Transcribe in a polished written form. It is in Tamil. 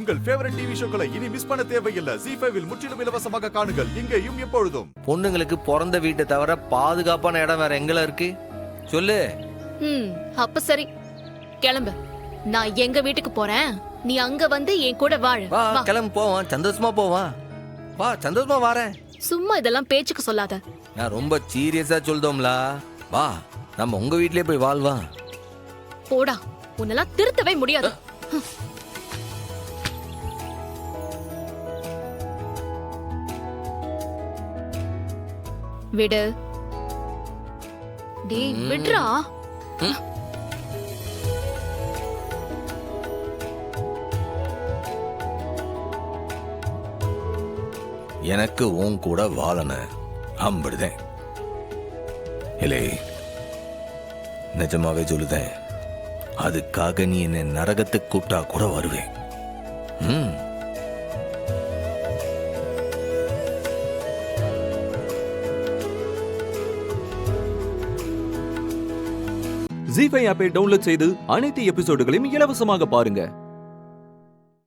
உங்கள் ஃபேவரட் டிவி ஷோக்களை இனி மிஸ் பண்ண தேவையில்லை. ZEE5 இல் முற்றிலும் இலவசமாக காணுங்கள், இங்கேயும் எப்பொழுதும். பொண்ணுங்களுக்கு பிறந்த வீட்டை தவிர பாதுகாப்பான இடம் வேற எங்கெல்லாம் இருக்கு சொல்லு. அப்ப சரி, கிளம்பு. நான் எங்க வீட்டுக்கு போறேன், நீ அங்க வந்து என் கூட வாழ. வா கிளம்பு போவான், சந்தோஷமா போவான். வா சந்தோஷமா வாரேன். சும்மா இதெல்லாம் பேச்சுக்கு சொல்லாத. நான் ரொம்ப சீரியஸா சொல்தோம்ல. வா நம்ம உங்க வீட்லயே போய் வாழ்வா. போடா, உன்னெல்லாம் திருத்தவே முடியாது. விடு. டேய் விட்றா. எனக்கு உன் கூட வாழணும் அம்பிடுதேன். இல்லை நிஜமாவே சொல்லுதேன், அதுக்காக நீ என்ன நரகத்துக்கு கூப்பிட்டா கூட வருவேன். ZEE5 ஆப்பை டவுன்லோட் செய்து அனைத்து எபிசோடுகளையும் இலவசமாக பாருங்க.